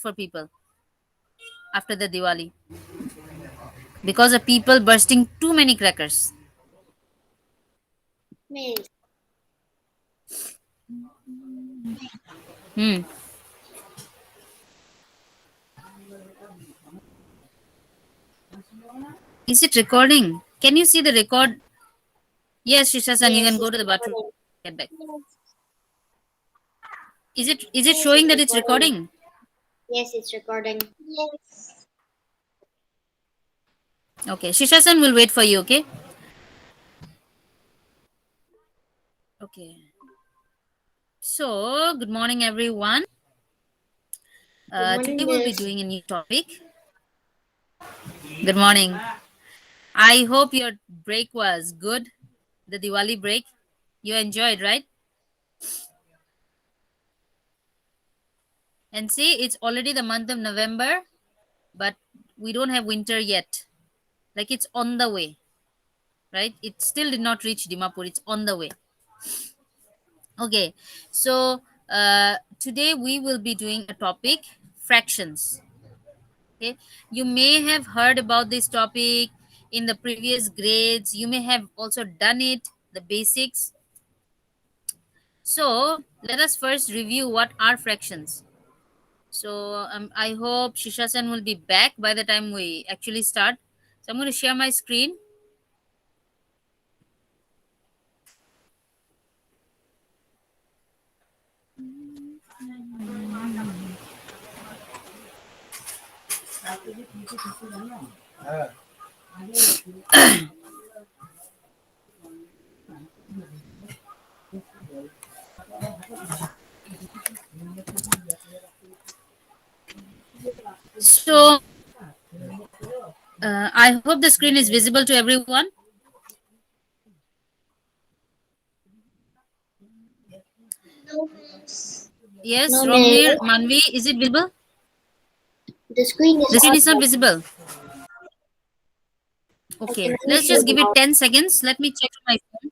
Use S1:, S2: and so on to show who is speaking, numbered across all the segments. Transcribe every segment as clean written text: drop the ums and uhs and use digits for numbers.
S1: for people after the Diwali because of people bursting too many crackers.
S2: Means
S1: Hmm. Is it recording? Can you see the record? Yes, Shisha-san, you
S2: yes,
S1: can
S2: it's
S1: go to the bathroom.
S2: recording.
S1: Get back.
S2: Yes,
S1: Is it
S2: yes,
S1: showing
S2: it's
S1: that it's
S2: recording.
S1: recording?
S2: Yes, it's recording. Yes.
S1: Okay, Shisha-san will wait for you. Okay. Okay. So, good morning, everyone.
S2: Good
S1: Today
S2: morning,
S1: we'll be
S2: Miss.
S1: doing a new topic. Good morning. I hope your break was good. The Diwali break. You enjoyed, right? And see, it's already the month of November, but we don't have winter yet. Like it's on the way, right? It still did not reach Dimapur. It's on the way. Okay, so today we will be doing a topic fractions. Okay, you may have heard about this topic in the previous grades. You may have also done it, the basics. So let us first review what are fractions. So I hope Shisha-san will be back by the time we actually start. So I'm going to share my screen. So I hope the screen is visible to everyone.
S2: No, Miss.
S1: Yes,
S2: No, Miss.
S1: Romnir, Manvi, is it visible?
S2: The screen is
S1: The screen
S2: out.
S1: is not visible.
S2: I can
S1: Okay,
S2: only
S1: let's
S2: see
S1: just
S2: you
S1: give it
S2: now.
S1: 10 seconds. Let me check my phone.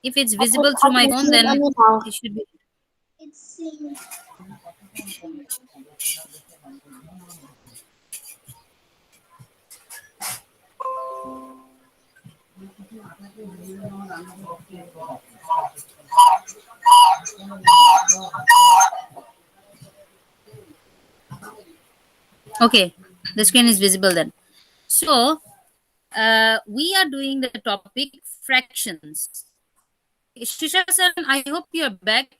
S1: If it's
S2: I can,
S1: visible
S2: I
S1: through my
S2: can
S1: phone,
S2: see you
S1: then
S2: only now.
S1: it should be.
S2: It's same.
S1: Okay, the screen is visible then. So, we are doing the topic fractions. Shisha-san, I hope you're back.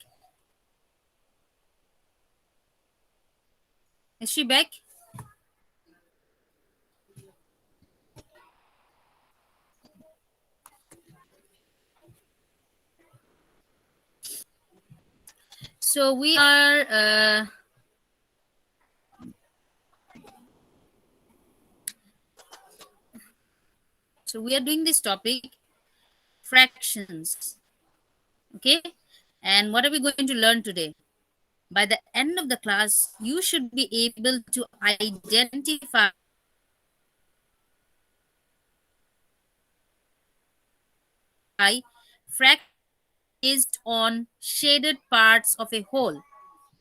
S1: Is she back? So we are doing this topic fractions. Okay, and what are we going to learn today? By the end of the class, you should be able to identify fractions based on shaded parts of a whole.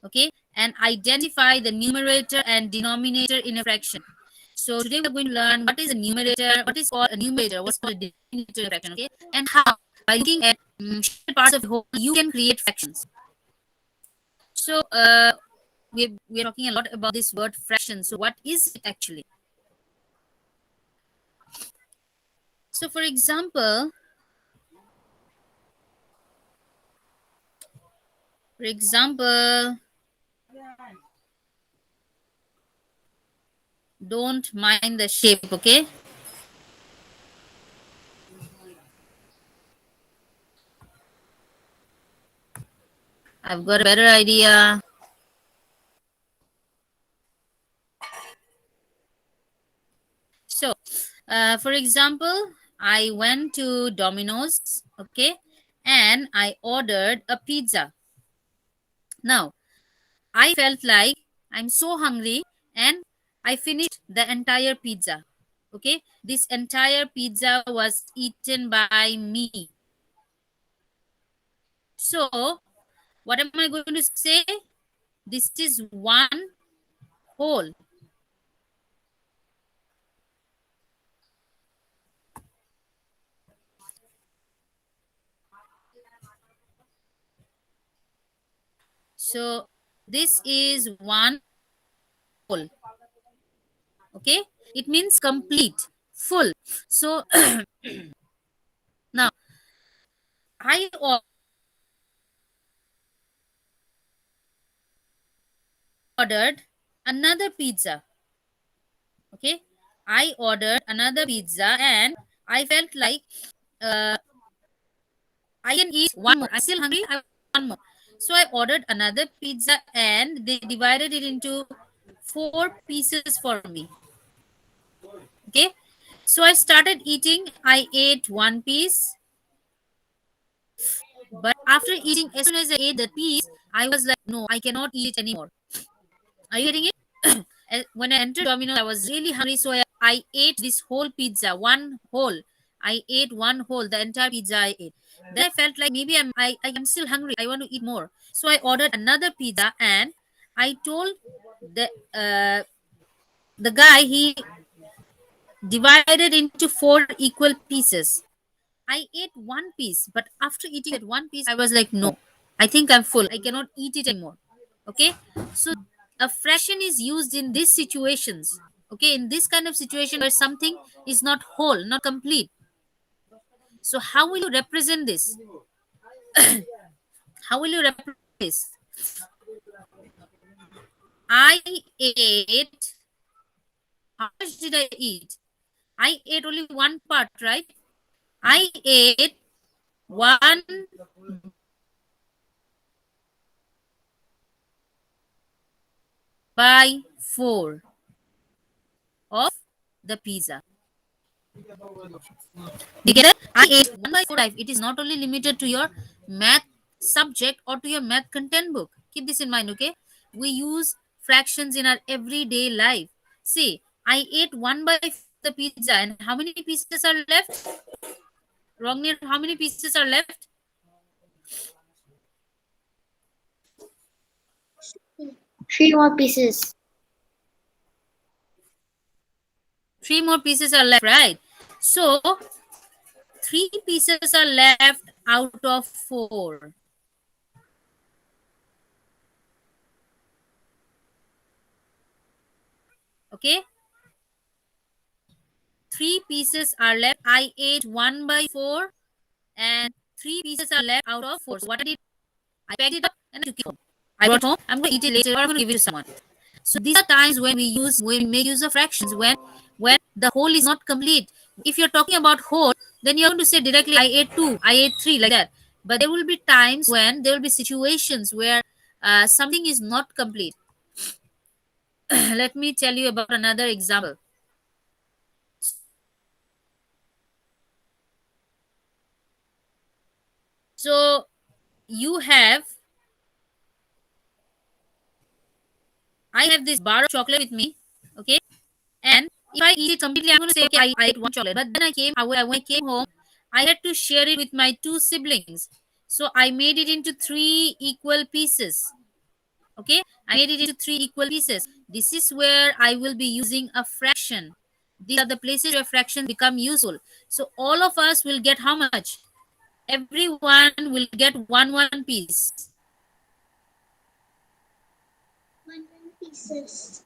S1: Okay, and identify the numerator and denominator in a fraction. So today we're going to learn what is a numerator, what is called a numerator, what's called a denominator in a fraction, okay, and how by looking at shaded parts of a whole you can create fractions. So we're talking a lot about this word fraction. So what is it actually? So for example, don't mind the shape, okay? I've got a better idea. So, for example, I went to Domino's, okay, and I ordered a pizza. Now, I felt like I'm so hungry and I finished the entire pizza. Okay, this entire pizza was eaten by me. So, what am I going to say? This is one whole. So this is one whole. Okay, it means complete, full. So now I ordered another pizza. Okay, I ordered another pizza and I felt like uh, I can eat one more. I'm still hungry. I want one more. So I ordered another pizza and they divided it into four pieces for me. Okay. So I started eating. I ate one piece. But after eating, as soon as I ate the piece, I was like, no, I cannot eat it anymore. Are you getting it? When I entered Domino's, I was really hungry. So I ate this whole pizza, one whole. I ate one whole, the entire pizza I ate. Then I felt like maybe I'm still hungry. I want to eat more. So I ordered another pizza and I told the uh, the guy he divided into four equal pieces. I ate one piece, but after eating that one piece, I was like, no, I think I'm full. I cannot eat it anymore. Okay. So a fraction is used in these situations. Okay. In this kind of situation where something is not whole, not complete. So how will you represent this? How will you represent this? I ate. How much did I eat? I ate only one part, right? I ate one by four of the pizza. You get it? I ate one by four life. It is not only limited to your math subject or to your math content book. Keep this in mind, okay? We use fractions in our everyday life. See, I ate one by the pizza, and how many pieces are left? Wrong, how many pieces are left?
S2: Three more pieces.
S1: Three more pieces are left, right? So, three pieces are left out of four. Okay? Three pieces are left. I ate one by four, and three pieces are left out of four. So, what I did, I packed it up and I took it home. I brought home. I'm going to eat it later, or I'm going to give it to someone. So these are times when we make use of fractions when the whole is not complete. If you're talking about whole, then you're going to say directly, I ate two, I ate three, like that. But there will be times when there will be situations where something is not complete. Let me tell you about another example. So you have, I have this bar of chocolate with me, okay, and if I eat it completely, I'm going to say, okay, I ate one chocolate. But then when I came home, I had to share it with my two siblings. So I made it into three equal pieces. Okay, I made it into three equal pieces. This is where I will be using a fraction. These are the places where fractions become useful. So all of us will get how much? Everyone will get one piece.
S2: One pieces.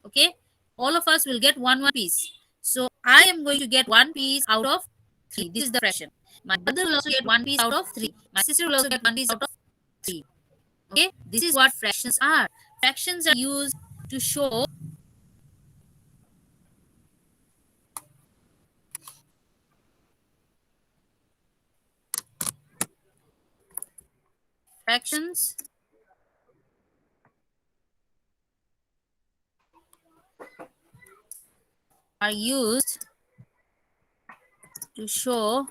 S1: Okay, all of us will get one piece. So I am going to get one piece out of three. This is the fraction. My brother will also get one piece out of three. My sister will also get one piece out of three. Okay, this is what fractions are. Fractions are used to show fractions are used to show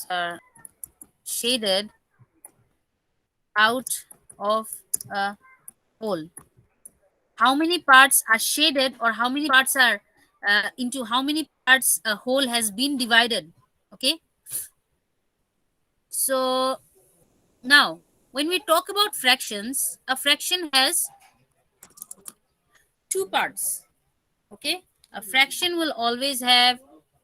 S1: are shaded out of a whole. How many parts are shaded, or how many parts are into how many parts a whole has been divided? Okay, So now, when we talk about fractions, a fraction has two parts. Okay, a fraction will always have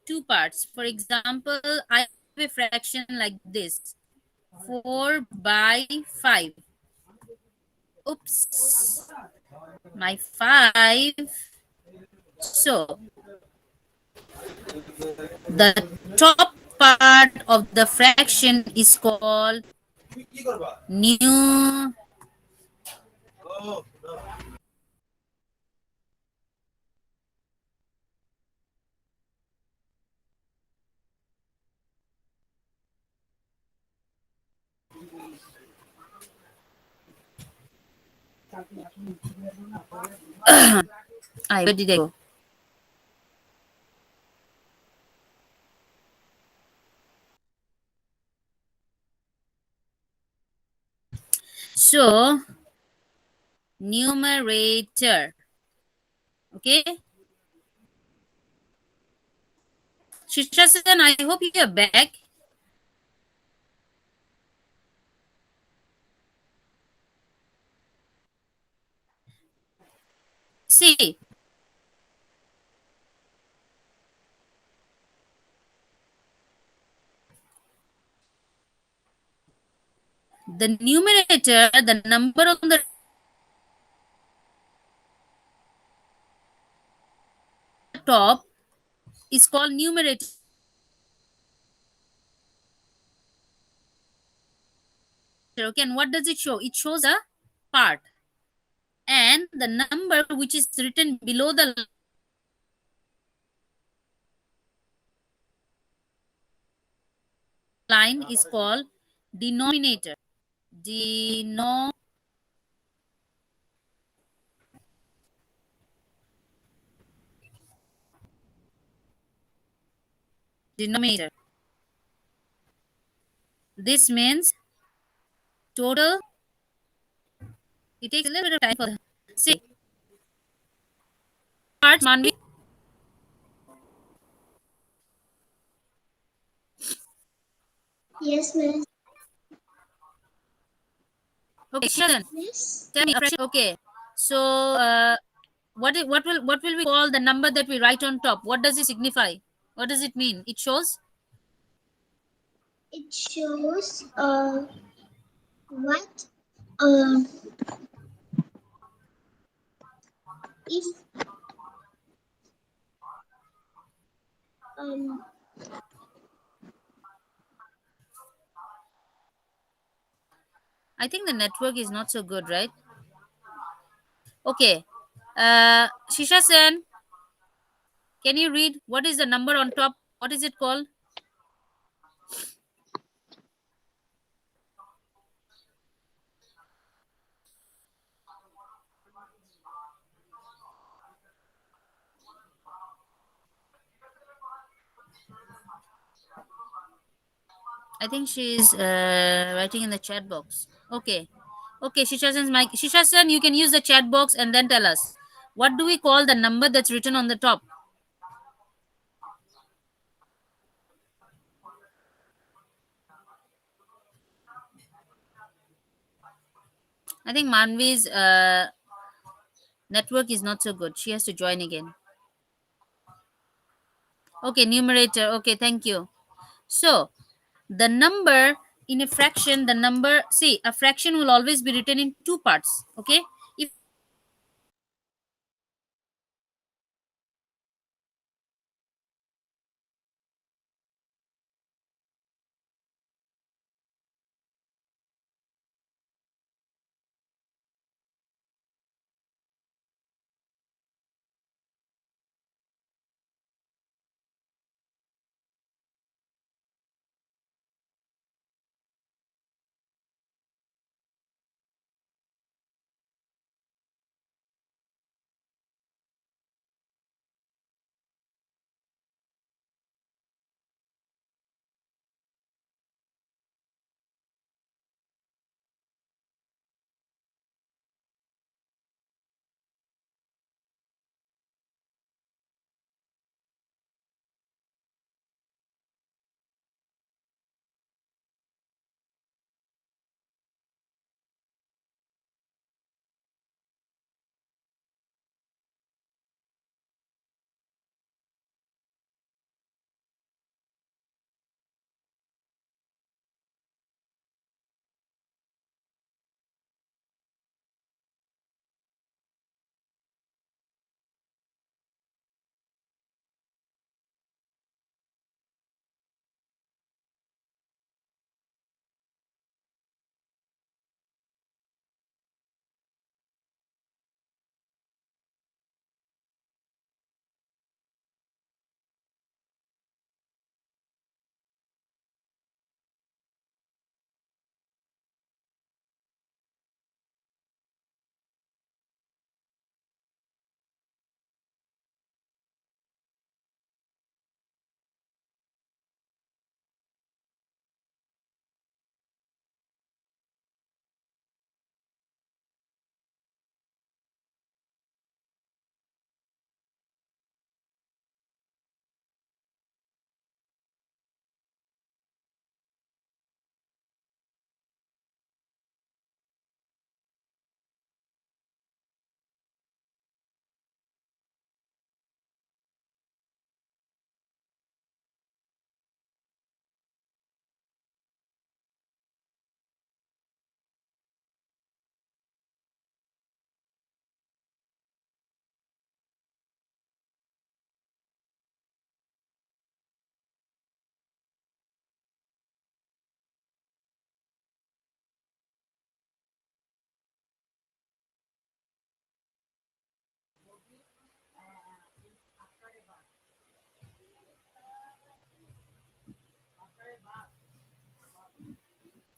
S1: two parts. For example, I have a fraction like this: 4 by 5. Oops, my 5. So the top part of the fraction is called new. Where did I go? So numerator. Okay, Shishasan, I hope you are back. See, the numerator, the number on the top is called numerator. Okay, and what does it show? It shows a part, and the number which is written below the line is called denominator. Denominator. Denominator. This means total. It takes a little bit of time for the see parts. Manvi.
S2: Yes, miss.
S1: Okay, Sharan,
S2: Miss?
S1: tell me. Okay, so what will we call the number that we write on top? What does it signify? What does it mean? It shows
S2: It shows what um if um
S1: I think the network is not so good, right? Okay. Shisha Sen, can you read what is the number on top? What is it called? I think she's writing in the chat box. Okay. Okay, Shisha Sen's mic. Shisha Sen, you can use the chat box and then tell us. What do we call the number that's written on the top? I think Manvi's network is not so good. She has to join again. Okay, numerator. Okay, thank you. So, the number in a fraction, the number, see, a fraction will always be written in two parts. Okay, if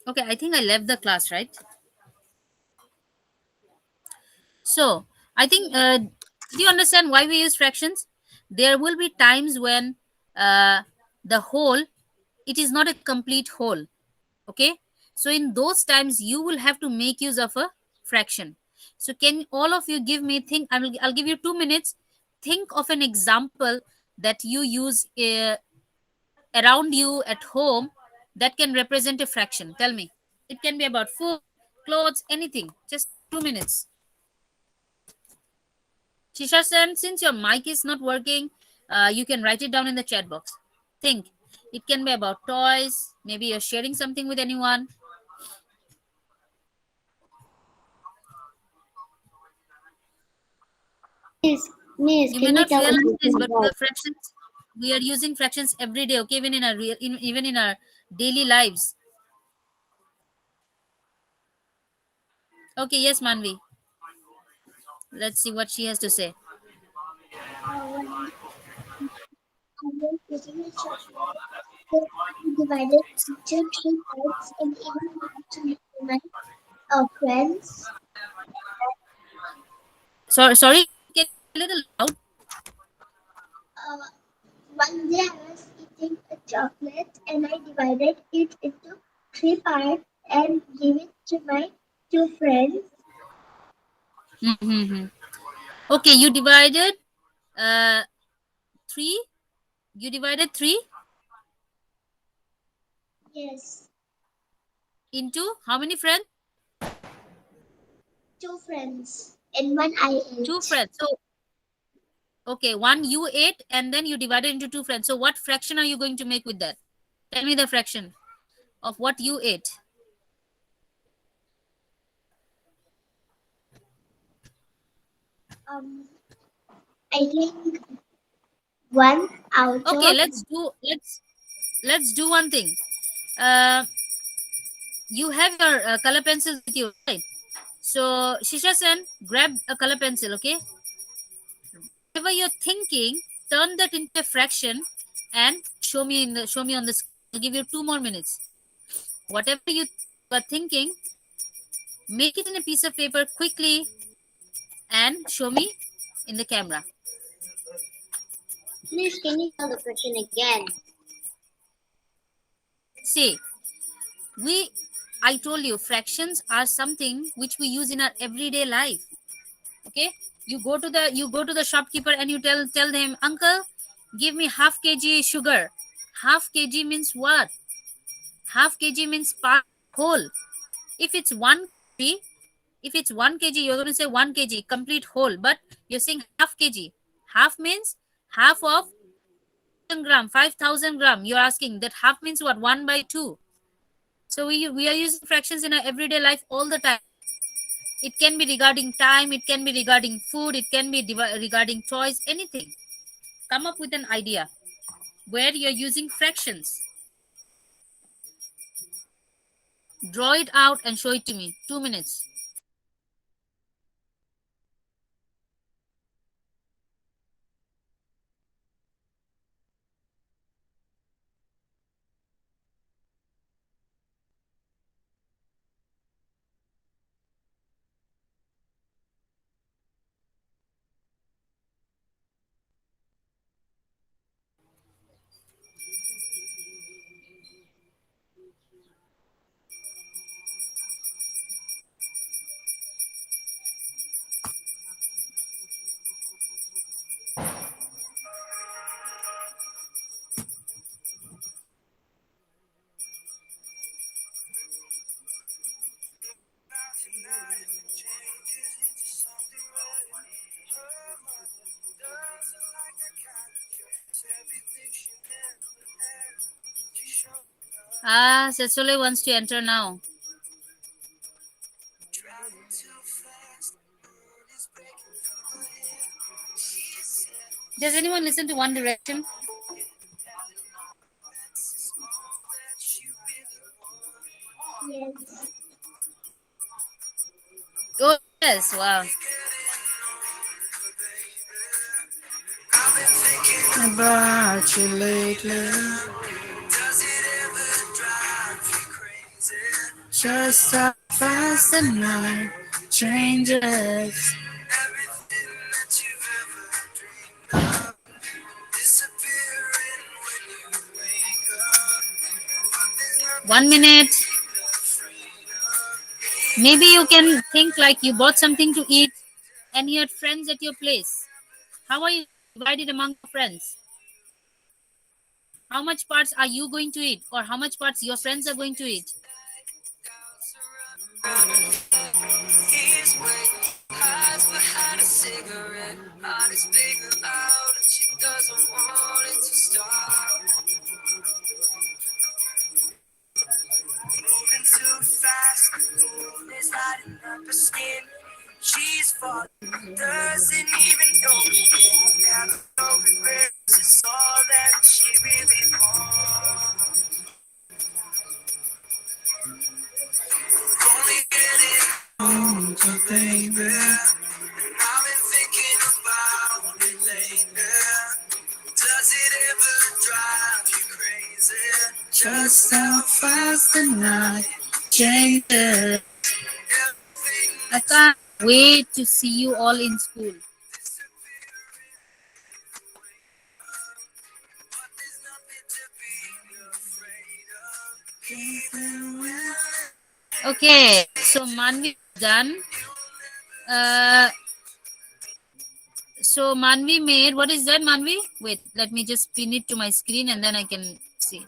S1: Okay, I think I left the class, right? So I think, do you understand why we use fractions? There will be times when the whole, it is not a complete whole. Okay, so in those times you will have to make use of a fraction. So can all of you give me, think, I'll give you 2 minutes. Think of an example that you use around you at home that can represent a fraction. Tell me. It can be about food, clothes, anything. Just 2 minutes. Shisha Sen, since your mic is not working, you can write it down in the chat box. Think. It can be about toys. Maybe you're sharing something with anyone.
S2: Miss,
S1: You may
S2: can you
S1: not
S2: tell
S1: realize
S2: us
S1: this, but
S2: about?
S1: the fractions, we are using fractions every day. Okay, even in our even in our daily lives. Okay, yes, Manvi. Let's see what she has to say.
S2: When I was eating a chocolate, then I divided into three parts and even to my friends.
S1: So sorry, can you be a little loud?
S2: Uh, One day I was eating a chocolate and I divided it into three parts and gave it to my two friends.
S1: Mm-hmm. Okay, you divided uh three. You divided three
S2: Yes,
S1: into how many friends?
S2: two friends and one I
S1: Two
S2: ate.
S1: friends. So okay, one you ate and then you divided into two friends. So what fraction are you going to make with that? Tell me the fraction of what you ate.
S2: Um, I think one out
S1: Okay,
S2: of
S1: let's do one thing. Uh, you have your color pencils with you, right? So Shisha Sen, grab a color pencil. Okay, whatever you're thinking, turn that into a fraction and show me on the screen. I'll give you 2 more minutes. Whatever you are thinking, make it in a piece of paper quickly and show me in the camera.
S2: Miss, can you tell the question again?
S1: See, we I told you fractions are something which we use in our everyday life. Okay, you go to the shopkeeper and you tell him, uncle, give me half kg sugar. Half kg means what? Half kg means part whole. If it's 1 kg, if it's 1 kg, you're going to say 1 kg complete whole, but you're saying half kg. Half means half of 1,000 gram, 5,000 gram. You're asking that half means what? 1 by 2. So we are using fractions in our everyday life all the time. It can be regarding time, it can be regarding food, it can be regarding choice, anything. Come up with an idea where you're using fractions. Draw it out and show it to me. 2 minutes. Ah, Sesole wants to enter now. Does anyone listen to One Direction?
S2: Yes.
S1: Oh, yes. Wow.
S3: About you lately. Just how fast the night changes.
S4: Everything that you've ever dreamed of disappearing when you wake up. But there's nothing
S1: 1 minute.
S4: afraid of.
S1: Maybe you can think like you bought something to eat and you had friends at your place. How are you divided among your friends? How much parts are you going to eat, or how much parts your friends are going to eat?
S4: He's waiting, hides behind a cigarette. Heart is big and loud, and she doesn't want it to stop. Moving too fast, the moon is lighting up her skin. She's falling, doesn't even know it. Have no regrets, it's all that she really wants. Only getting
S3: Oh, baby.
S4: I've been thinking about it lately. Does it ever drive you crazy?
S3: Just how fast the night changes.
S4: Everything
S1: I can't wait to see you all in school.
S4: but there's nothing to be afraid of.
S1: Okay, so Manvi is done. So Manvi made, what is that, Manvi? Wait, let me just pin it to my screen and then I can see.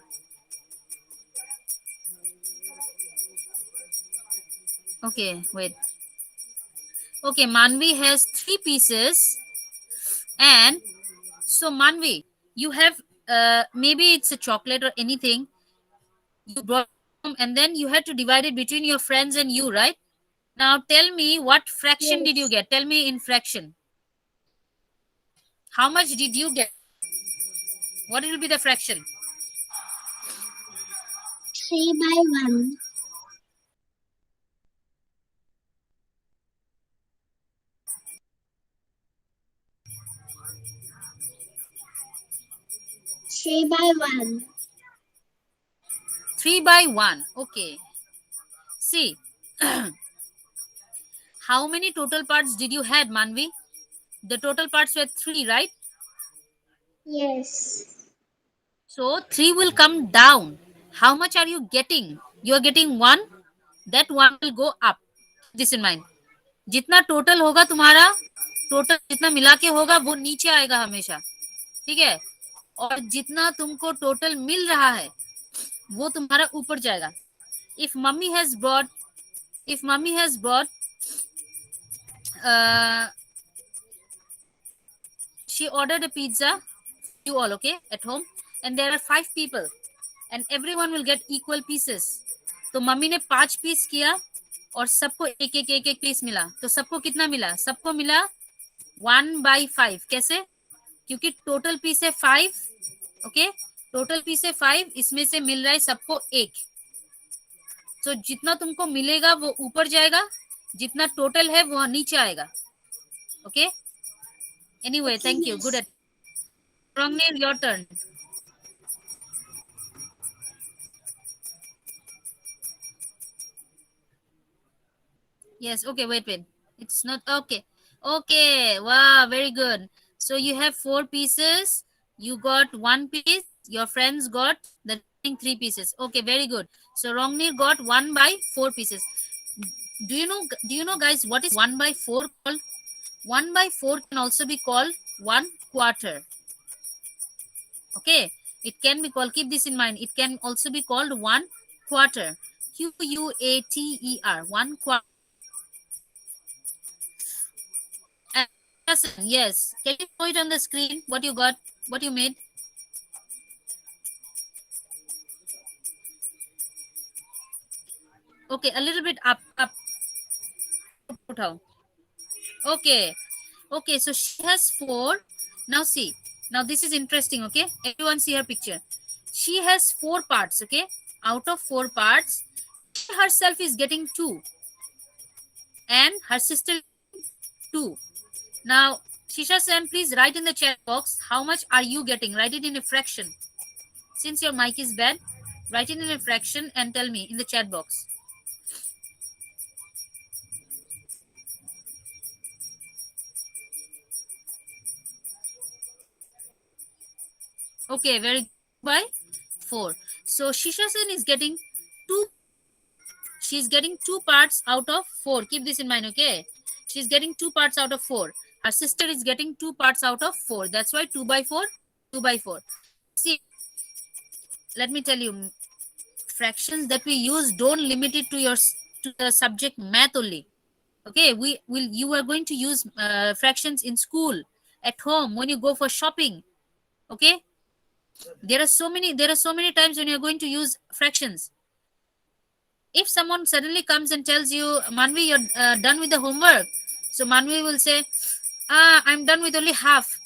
S1: Okay, wait. Okay, Manvi has 3 pieces. And so Manvi, you have maybe it's a chocolate or anything you brought home, and then you had to divide it between your friends and you, right? Now tell me, what fraction did you
S2: Yes.
S1: get? Tell me in fraction. How much did you get? What will be the fraction?
S2: 3/1. 3/1.
S1: 3/1. Okay. See, how many total parts did you had, Manvi? The total parts were 3, right?
S2: Yes.
S1: So 3 will come down. How much are you getting? You are getting 1. That 1 will go up. Keep this in mind. जितना total होगा तुम्हारा, total जितना मिला के होगा वो नीचे आएगा हमेशा, ठीक है? और जितना तुमको टोटल मिल रहा है वो तुम्हारा ऊपर जाएगा. If mummy has brought she ordered a pizza for you all, okay, at home, and there are 5 people and everyone will get equal pieces. तो मम्मी ने 5 पीस किया और सबको एक एक एक एक पीस मिला. तो सबको कितना मिला? सबको मिला 1/5. कैसे? क्योंकि टोटल पीस है 5. ओके, टोटल पीस है 5, इसमें से मिल रहा है सबको 1. तो जितना तुमको मिलेगा वो ऊपर जाएगा, जितना टोटल है वो नीचे आएगा. Okay, anyway, thank you. Good. Rangnir, your turn. Yes, okay, wait. It's not okay. Okay, wow, very good. So you have 4 pieces. You got 1 piece. Your friends got the 3 pieces. Okay, very good. So Rangnir got 1/4 pieces. Do you know, guys, what is 1/4 called? 1/4 can also be called 1/4. Okay, it can be called, keep this in mind, it can also be called 1/4. Quater. 1/4. Yes, can you show it on the screen? What you got? What you made? Okay, a little bit up. Okay, so she has 4. Now see, now this is interesting. Okay, everyone see her picture. She has 4 parts. Okay, out of 4 parts, she herself is getting 2 and her sister 2. Now Shisha Sam, please write in the chat box how much are you getting. Write it in a fraction. Since your mic is bad, write it in a fraction and tell me in the chat box. Okay, very good. By 4. So Shisha-sen is getting 2. She's getting 2 parts out of 4. Keep this in mind, okay? She's getting 2 parts out of 4. Her sister is getting 2 parts out of 4. That's why 2 by 4, 2 by 4. See, let me tell you, fractions that we use, don't limit it to your to the subject math only. Okay, you are going to use fractions in school, at home, when you go for shopping. Okay, there are so many times when you're going to use fractions. If someone suddenly comes and tells you, Manvi, you're done with the homework, so Manvi will say, I'm done with only half,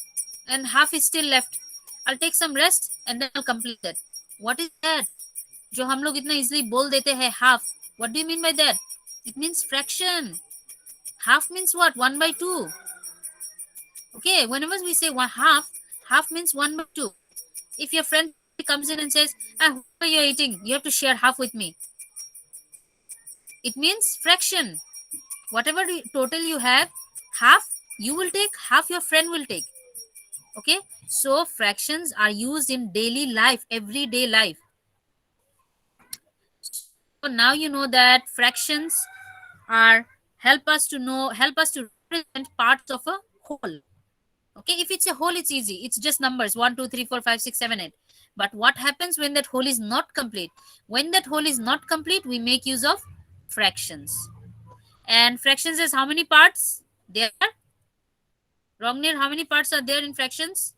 S1: and half is still left. I'll take some rest and then I'll complete that. What is that? जो हम लोग इतना easily बोल देते हैं half. What do you mean by that? It means fraction. Half means what? 1 by 2. Okay, whenever we say one half, half means 1 by 2. If your friend comes in and says, what are you eating? You have to share half with me. It means fraction. Whatever total you have, half you will take, half your friend will take. Okay, so fractions are used in daily life, everyday life. So now you know that fractions are help us to represent parts of a whole. Okay, if it's a whole, it's easy. It's just numbers 1, 2, 3, 4, 5, 6, 7, 8. But what happens when that whole is not complete? When that whole is not complete, we make use of fractions. And fractions has how many parts? There are, Rongnir, how many parts are there in fractions?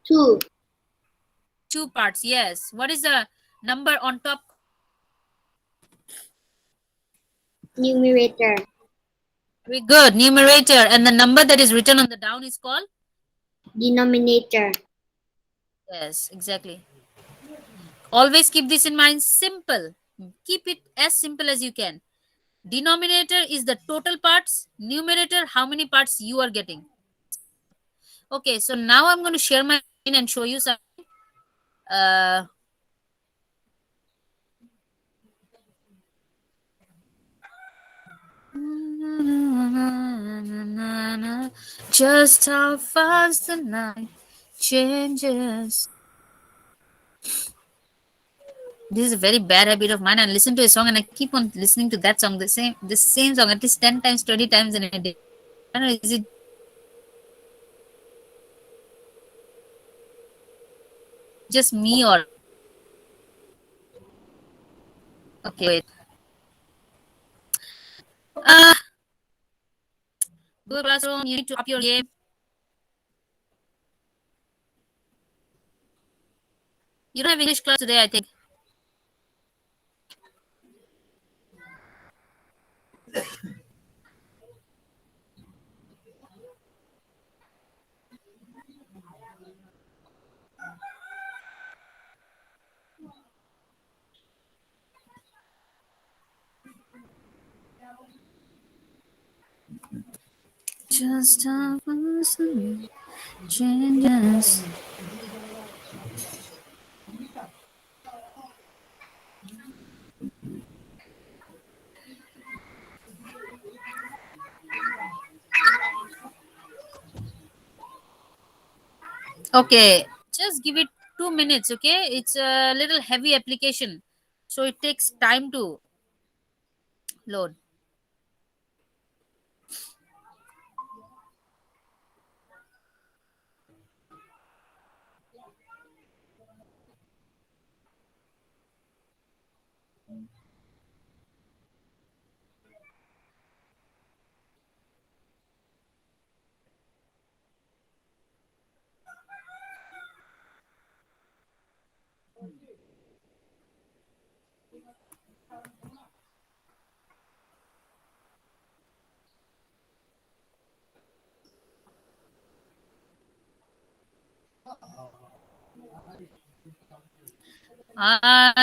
S2: 2.
S1: 2 parts, yes. What is the number on top?
S2: Numerator.
S1: Very good, numerator. And the number that is written on the down is called?
S2: Denominator.
S1: Yes, exactly. Always keep this in mind. Simple. Keep it as simple as you can. Denominator is the total parts. Numerator, how many parts you are getting. Okay, so now I'm going to share my screen and show you something. Just how fast the night changes. This is a very bad habit of mine. I listen to a song and I keep on listening to that song, the same song, at least 10 times, 20 times in a day. I don't know, is it just me or okay, wait. Google Classroom, you need to up your game. You don't have English class today, I think. Just a person changes. Okay, just give it 2 minutes. Okay, it's a little heavy application, so it takes time to load.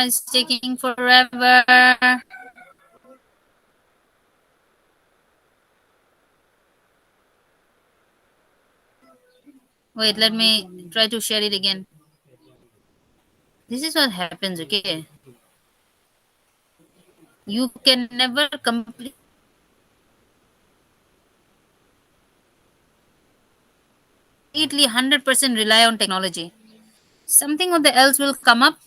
S1: It's taking forever. Wait, let me try to share it again. This is what happens, okay? You can never complete. completely 100% rely on technology. Something or the else will come up.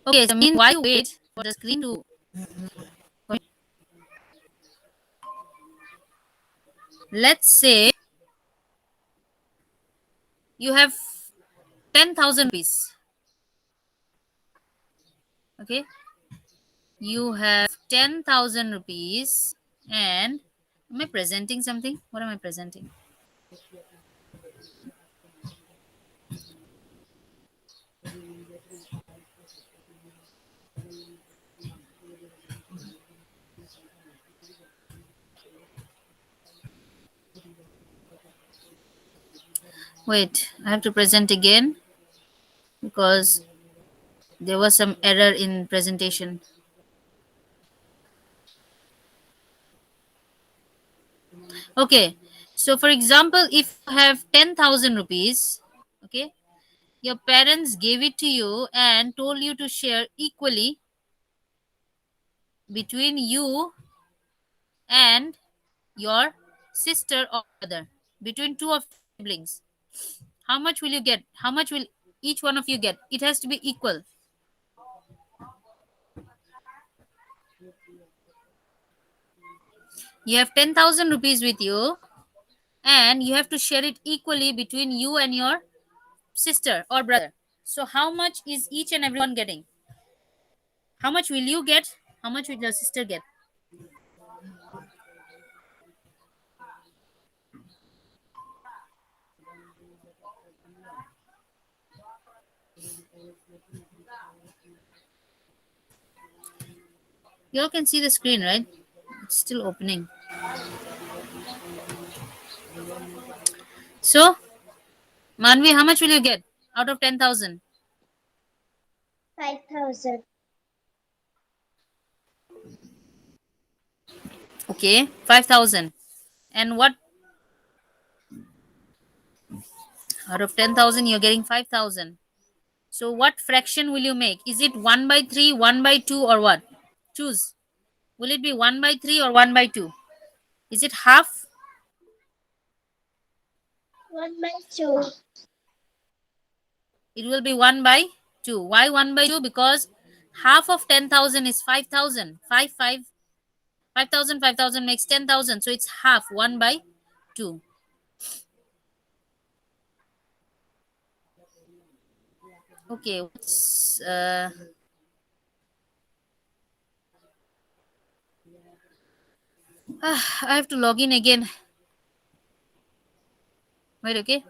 S1: Okay, so meanwhile, you wait for the screen to. Let's say you have 10,000 rupees. Okay, you have 10,000 rupees, and am I presenting something? What am I presenting? Wait, I have to present again because there was some error in presentation. Okay, so for example, if you have 10,000 rupees, okay, your parents gave it to you and told you to share equally between you and your sister or brother, between two of siblings. How much will you get? How much will each one of you get? It has to be equal. You have 10,000 rupees with you and you have to share it equally between you and your sister or brother. So, how much is each and everyone getting? How much will you get? How much will your sister get? You all can see the screen, right? It's still opening. So, Manvi, how much will you get out of 10,000?
S2: 5,000.
S1: Okay, 5,000. And what out of 10,000 you're getting 5,000? So, what fraction will you make? Is it 1 by 3, 1 by 2, or what? Choose. Will it be 1 by 3 or 1 by 2? Is it half?
S2: 1 by 2.
S1: It will be 1 by 2. Why 1 by 2? Because half of 10,000 is 5,000. 5,000 makes 10,000. So it's half, 1 by 2. Okay, I have to log in again. Wait, okay.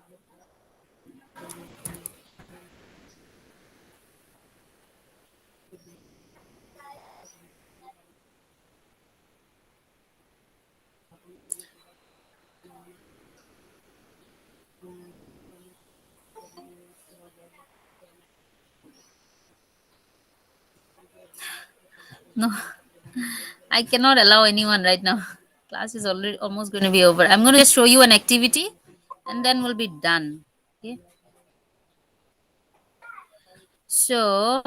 S1: No, I cannot allow anyone right now. Class is already almost going to be over. I'm going to just show you an activity and then we'll be done. Okay. So,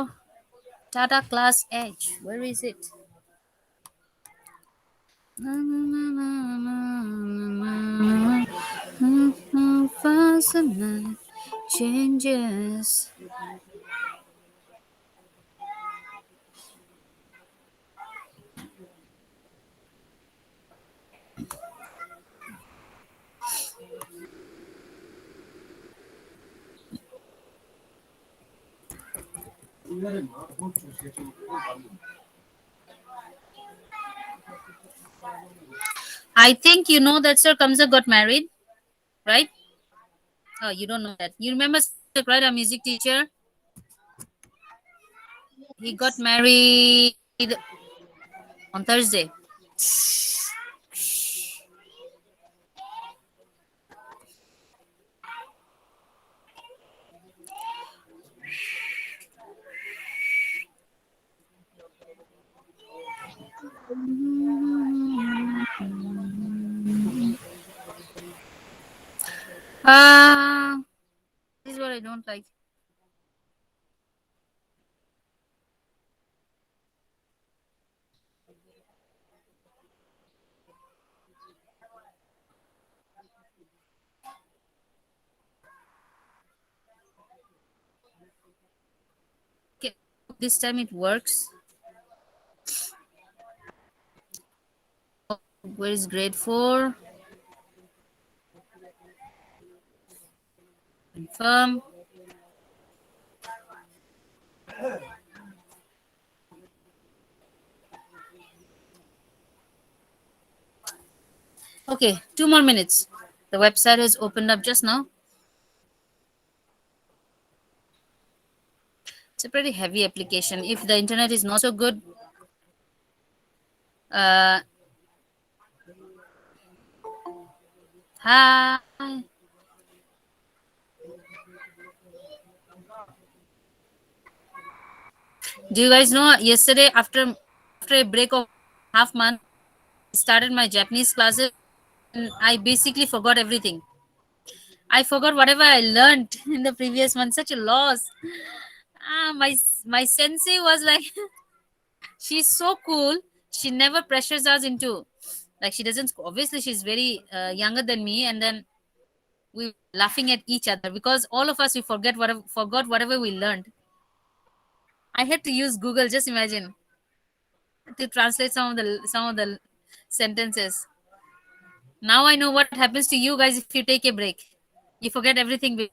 S1: Tata Class Edge, where is it? Fast night changes. I think you know that Sir Kamsa got married, right? Oh, you don't know that. You remember, right? Our music teacher. He got married on Thursday. Uh, this is what I don't like. this time it works. Where is grade 4? Confirm. Okay, 2 more minutes. The website has opened up just now. It's a pretty heavy application. If the internet is not so good, hi. Do you guys know yesterday after a break of half month, I started my Japanese classes and I basically forgot everything. I forgot whatever I learned in the previous month. Such a loss. My sensei was like, she's so cool. She never pressures us into, like, she doesn't, obviously she's very younger than me, and then we were laughing at each other because all of us we forgot whatever we learned. I had to use Google, just imagine, to translate some of the sentences. Now I know what happens to you guys if you take a break. You forget everything.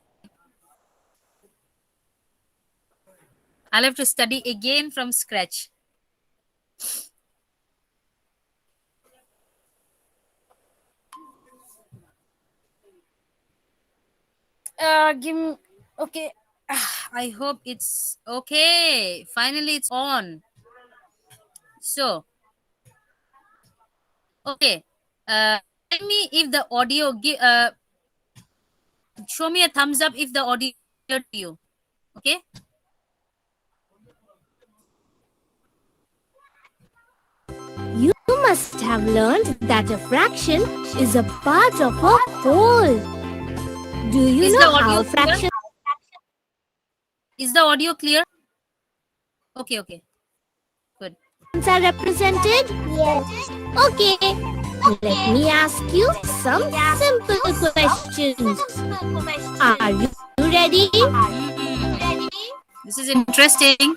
S1: I'll have to study again from scratch. Give me, okay. I hope it's okay. Finally, it's on. So, okay. Tell me if the audio. Show me a thumbs up if the audio is clear to you. Okay.
S5: You must have learned that a fraction is a part of a whole. Do you
S1: Is
S5: know
S1: the audio
S5: how
S1: clear?
S5: fractions
S1: Is the audio clear? Okay. Good.
S5: are represented?
S2: Yes.
S5: Okay. Let me ask you some simple questions. Are you ready?
S1: This is interesting.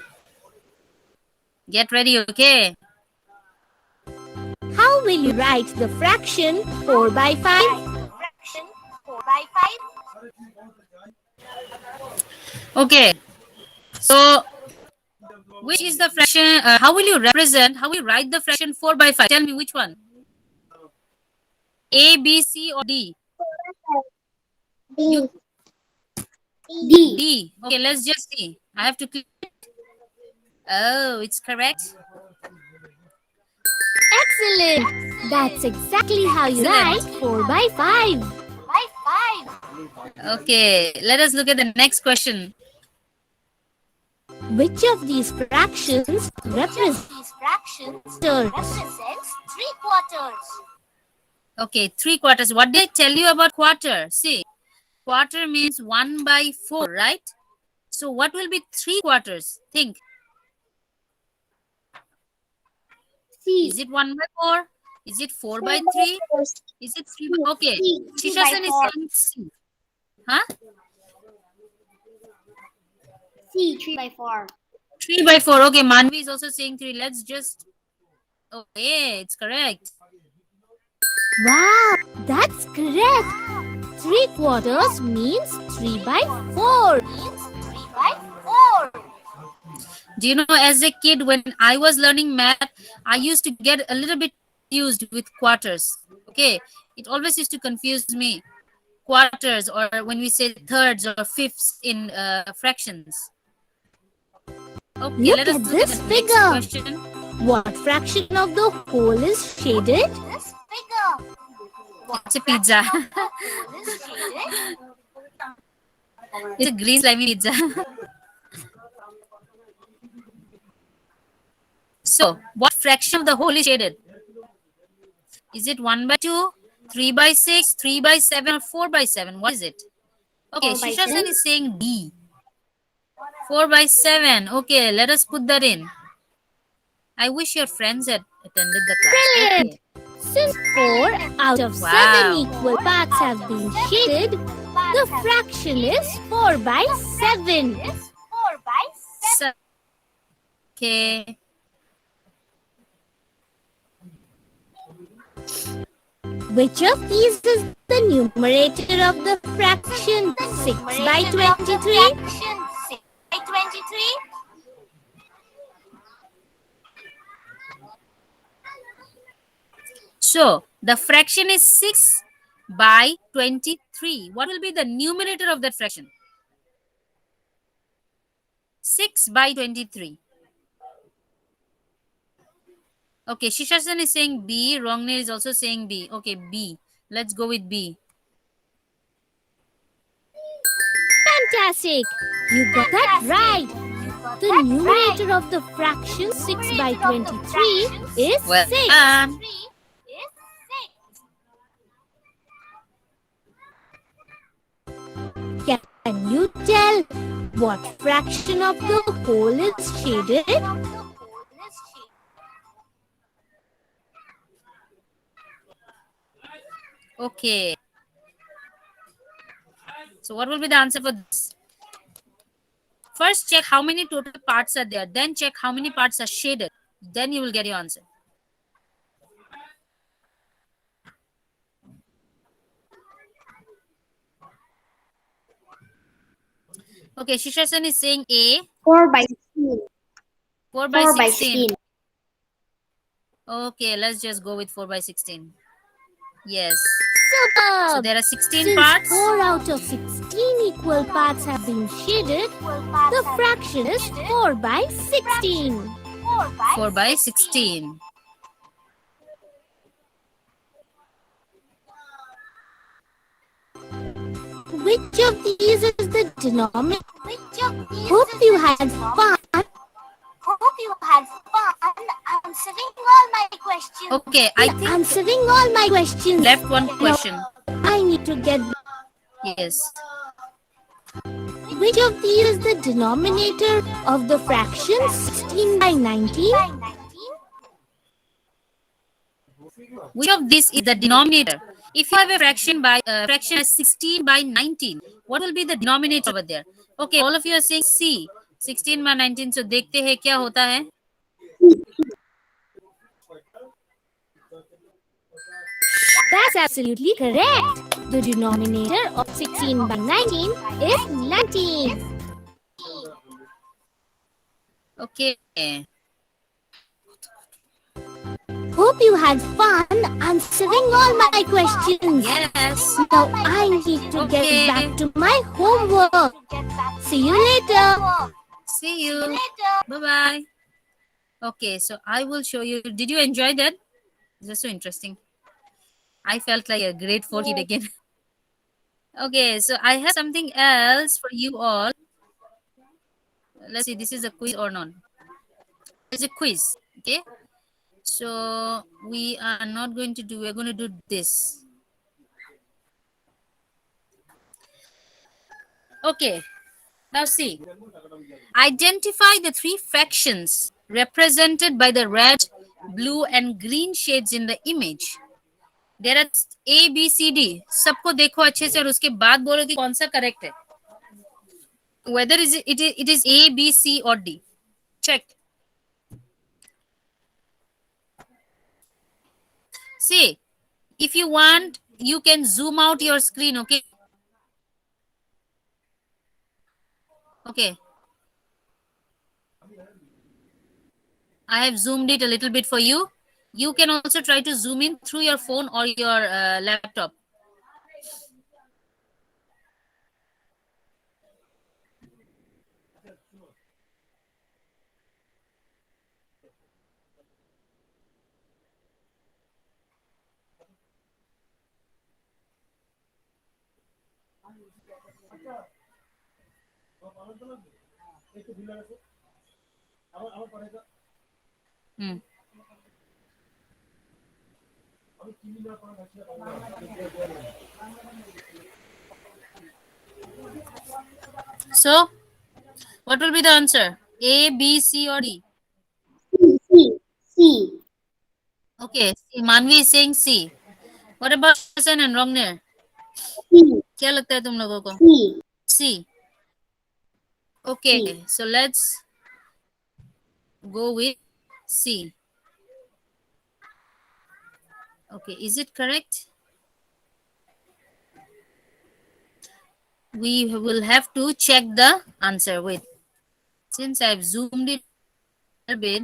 S1: Get ready, okay?
S5: How will you write the fraction 4 by 5?
S1: Okay. So, which is the fraction? How will you write the fraction 4 by 5? Tell me which one. A, B, C, or D?
S2: D.
S1: D. Okay, let's just see. I have to click. Oh, it's correct.
S5: Excellent. That's exactly how you write 4 by 5.
S1: Okay, let us look at the next question.
S5: Which of these fractions represents
S1: Okay, 3/4. What did I tell you about quarter? See, quarter means 1 by 4, right? So what will be 3/4? Think.
S2: C.
S1: Is it 1 by 4? Is it 4 by 3? Is it 3 by... Okay, Shishasan is saying C. Huh?
S2: C. 3 by 4.
S1: 3 by 4. Okay, Manvi is also saying 3. Let's just... Okay, it's correct.
S5: Wow, that's correct. 3/4 means 3 by 4.
S1: Do you know, as a kid, when I was learning math, I used to get a little bit confused with quarters. Okay, it always used to confuse me. Quarters, or when we say thirds or fifths in fractions. Okay,
S5: Look
S1: let us
S5: at
S1: look
S5: this
S1: at the next
S5: figure.
S1: question.
S5: What fraction of the whole is shaded?
S1: It's a pizza. It's a green slimy pizza. So, what fraction of the whole is shaded? Is it 1 by 2, 3 by 6, 3 by 7, or 4 by 7? What is it? Okay,
S2: 4 by
S1: Shishasan
S2: 7.
S1: is saying D. 4 by 7. Okay, let us put that in. I wish your friends had attended the class.
S5: Brilliant.
S1: Okay.
S5: Since 4 out of
S1: Wow.
S5: 7 equal parts have been shaded, the fraction is 4 by 7.
S1: So, Okay.
S5: Which of these is the numerator of the fraction 6 by 23?
S1: So the fraction is 6 by 23. What will be the numerator of that fraction? 6 by 23. Okay, Shishasan is saying B. Rongner is also saying B. Okay, B. Let's go with B.
S5: Fantastic! You got that right. The numerator of the fraction 6 by 23 is
S1: Well
S5: 6.
S1: done.
S5: Can you tell what fraction of the whole is shaded?
S1: Okay. So what will be the answer for this? First check how many total parts are there. Then check how many parts are shaded. Then you will get your answer. Okay, Shishasan is saying A.
S2: 4 by 16.
S1: 4 by
S2: 4 by
S1: 16.
S2: 16.
S1: Okay, let's just go with 4 by 16. Yes.
S5: Superb!
S1: So there are 16
S5: Since
S1: parts.
S5: 4 out of 16 equal parts have been shaded, the fraction is 4 by 16.
S1: 4 by 16.
S5: Which of these is the denominator? Hope you had fun.
S2: Answering all my questions.
S1: Okay, I think
S5: Answering all my questions.
S1: left one question.
S5: I need to get.
S1: Yes.
S5: Which of these is the denominator of the fraction 16 by 19?
S1: Which of these is the denominator? If you have a fraction as 16 by 19, what will be the denominator over there? Okay, all of you are saying C. 16 by 19. So देखते हैं क्या होता है.
S5: That's absolutely correct. The denominator of 16 by 19 is 19.
S1: Okay.
S5: Hope you had fun answering all my questions.
S1: Yes.
S5: Now I need to
S1: Okay.
S5: get back to my homework. See you later.
S1: See you. Bye-bye. Okay, so I will show you. Did you enjoy that? That's so interesting. I felt like a grade 4 kid again. Okay, so I have something else for you all. Let's see, this is a quiz or not. It's a quiz, okay? So we are not going to do, we're going to do this. Okay, now see. Identify the three fractions represented by the red, blue and green shades in the image. There are A, B, C, D. सबको देखो अच्छे से और उसके बाद बोलो कि कौन सा करेक्ट है. Whether it is A, B, C or D. Check. See, if you want, you can zoom out your screen, okay? Okay. I have zoomed it a little bit for you. You can also try to zoom in through your phone or your laptop. Hmm. So, what will be the answer? A, B, C or D?
S2: C.
S1: Okay, Manvi is saying C. What about Hassan and Rongner?
S2: C.
S1: क्या लगता है तुम लोगों को?
S2: C.
S1: C. Okay, so let's go with C. Okay, is it correct? We will have to check the answer. Wait, since I've zoomed it a bit.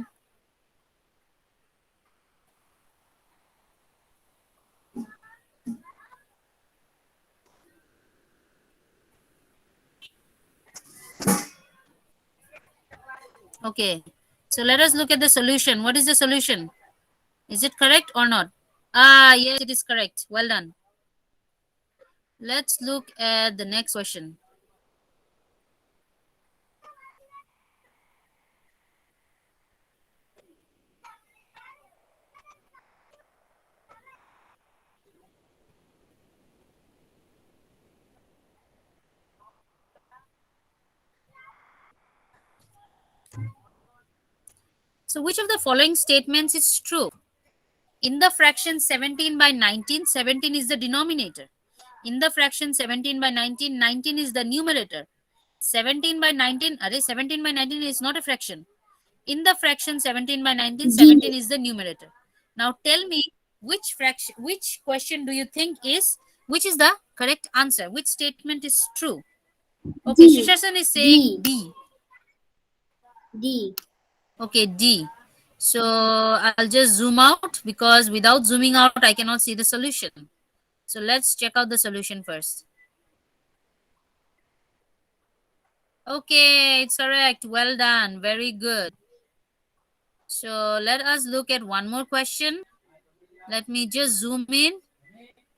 S1: Okay, so let us look at the solution. What is the solution? Is it correct or not? Ah, yes, it is correct. Well done. Let's look at the next question. So which of the following statements is true? In the fraction 17 by 19, 17 is the denominator. In the fraction 17 by 19, 19 is the numerator. 17 by 19, 17 by 19 is not a fraction. In the fraction 17 by 19, 17 is the numerator. Now tell me which question do you think which is the correct answer? Which statement is true? Okay,
S2: D.
S1: Shishashan is saying
S2: D.
S1: B.
S2: D.
S1: Okay, D. So I'll just zoom out because without zooming out, I cannot see the solution. So let's check out the solution first. Okay, it's correct. Well done. Very good. So let us look at one more question. Let me just zoom in.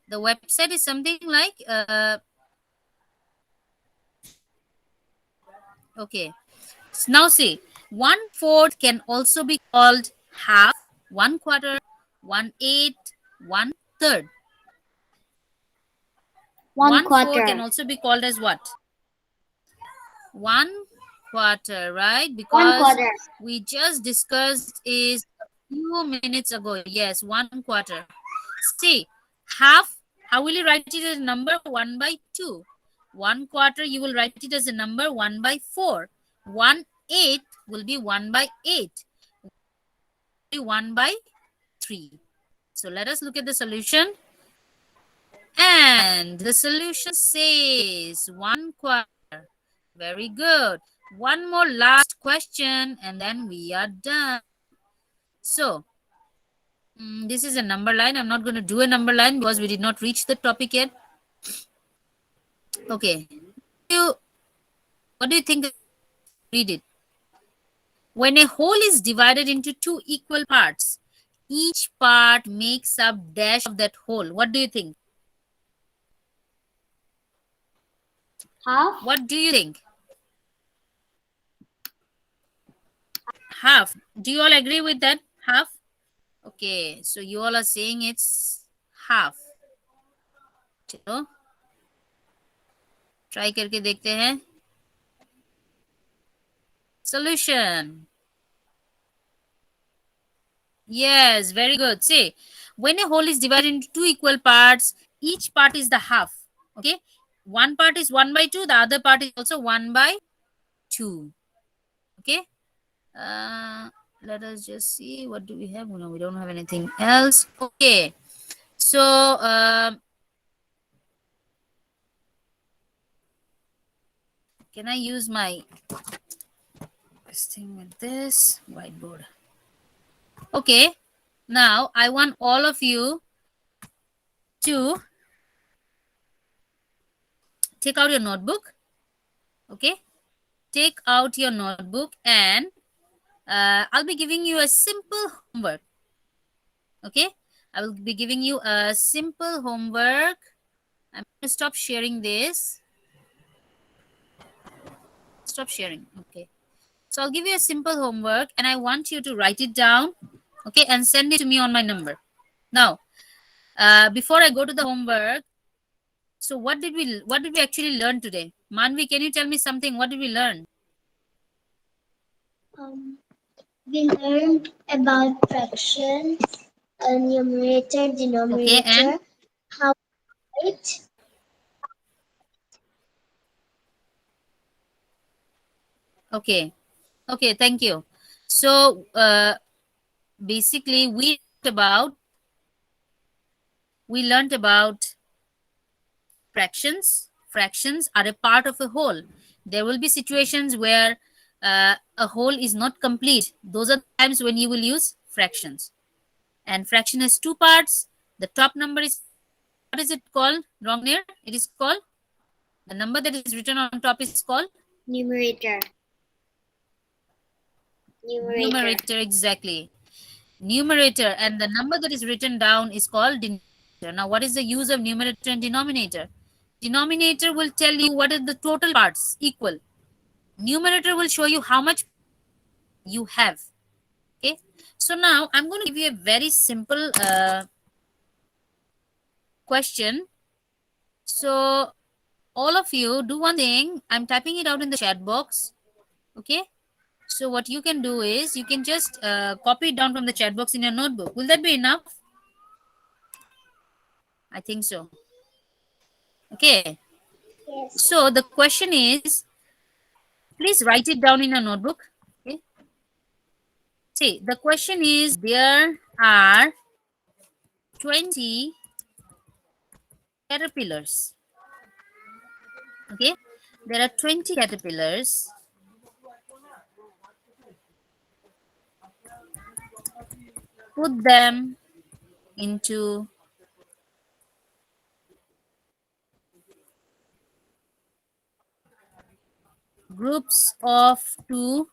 S1: The website is something like, okay. Now see, 1/4 can also be called half, 1/4, 1/8, 1/3. 1/4 can also be called as what? 1/4, right? Because we just discussed is a few minutes ago. Yes, 1/4. See, half, how will you write it as a number? 1/2. 1/4, you will write it as a number 1/4. 1/8 will be 1/8. 1/3. So let us look at the solution. And the solution says 1/4. Very good. One more last question and then we are done. So, this is a number line. I'm not going to do a number line because we did not reach the topic yet. Okay. What do you think? Read it. When a whole is divided into two equal parts, each part makes up dash of that whole. What do you think?
S2: Half.
S1: What do you think? Half. Do you all agree with that? Half? Okay, so you all are saying it's half. चलो try करके देखते हैं. Solution. Yes, very good. See, when a whole is divided into two equal parts, each part is the half. Okay, one part is 1/2, the other part is also 1/2. Okay, let us just see, what do we have? No, we don't have anything else. Okay, so can I use my this thing with this whiteboard? Okay, now I want all of you to take out your notebook. Okay, take out your notebook and I'll be giving you a simple homework. Okay, I will be giving you a simple homework. I'm going to stop sharing this. Stop sharing. Okay, so I'll give you a simple homework and I want you to write it down. Okay, and send it to me on my number. Now, before I go to the homework, so what did we actually learn today? Manvi, can you tell me something? What did we learn?
S2: We learned about fractions, numerator, denominator,
S1: Okay, and
S2: how to write.
S1: Okay, thank you. So basically we learned about fractions. Fractions are a part of a whole. There will be situations where a whole is not complete. Those are the times when you will use fractions. And fraction has two parts. The top number is, what is it called, Rongnir? It is called, the number that is written on top is called
S2: Numerator.
S1: numerator. Exactly. Numerator, and the number that is written down is called denominator. Now, what is the use of numerator and denominator? Denominator will tell you what are the total parts equal. Numerator will show you how much you have. Okay, so now I'm going to give you a very simple question. So all of you do one thing. I'm typing it out in the chat box. Okay, so what you can do is you can just copy it down from the chat box in your notebook. Will that be enough? I think so. Okay.
S2: Yes.
S1: So the question is, please write it down in your notebook. Okay. See, the question is, there are 20 caterpillars. Okay. There are 20 caterpillars. Put them into groups of 2.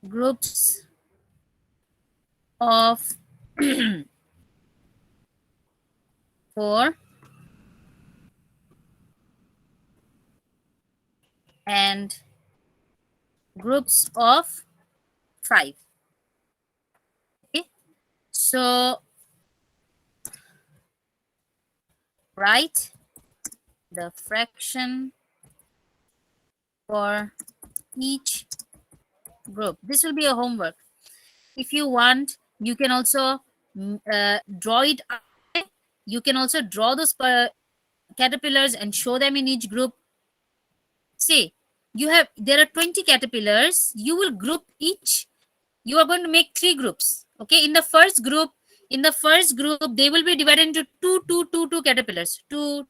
S1: Groups of 4 and groups of 5. Okay, so write the fraction for each group. This will be a homework. If you want, you can also draw it. You can also draw those caterpillars and show them in each group. Say there are 20 caterpillars. You will group each. You are going to make 3 groups. Okay, in the first group they will be divided into 2 caterpillars, 2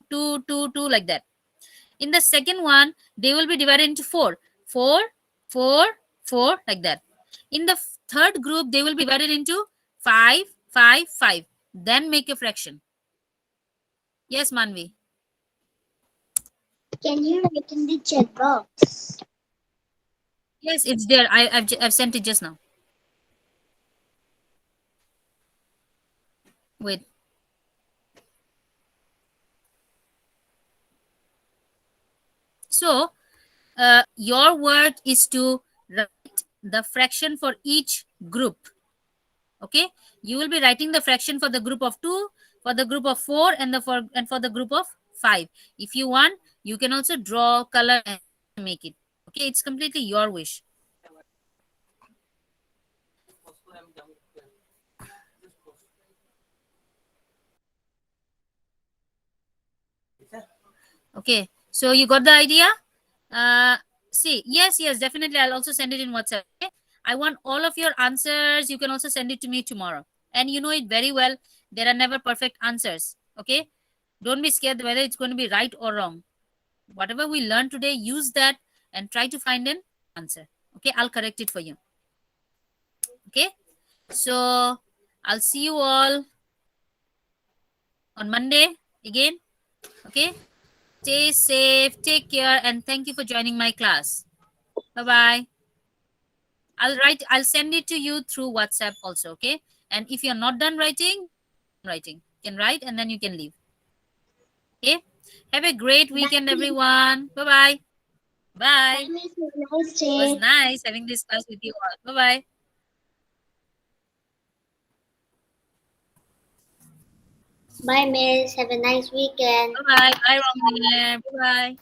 S1: like that. In the second one they will be divided into 4 like that. In the third group they will be divided into 5. Then make a fraction. Yes, Manvi.
S2: Can you write in the chat box?
S1: Yes, it's there. I've sent it just now. Wait. So your work is to write the fraction for each group. Okay, you will be writing the fraction for the group of 2, for the group of 4, and for the group of 5. If you want, you can also draw, color, and make it. Okay, it's completely your wish. Okay, so you got the idea? See, yes, definitely. I'll also send it in WhatsApp. Okay? I want all of your answers. You can also send it to me tomorrow. And you know it very well. There are never perfect answers. Okay, don't be scared whether it's going to be right or wrong. Whatever we learned today, use that and try to find an answer. Okay, I'll correct it for you. Okay, so I'll see you all on Monday again. Okay, stay safe, take care, and thank you for joining my class. Bye-bye. I'll send it to you through WhatsApp also. Okay, and if you're not done writing, you can write and then you can leave. Okay, have a great weekend, everyone. Bye-bye. Bye.
S2: Bye, Miss. Have a nice
S1: It was
S2: day.
S1: nice having this class with you all. Bye-bye.
S2: Bye, Miss. Have a nice weekend.
S1: Bye-bye. Bye, Romney. Bye-bye.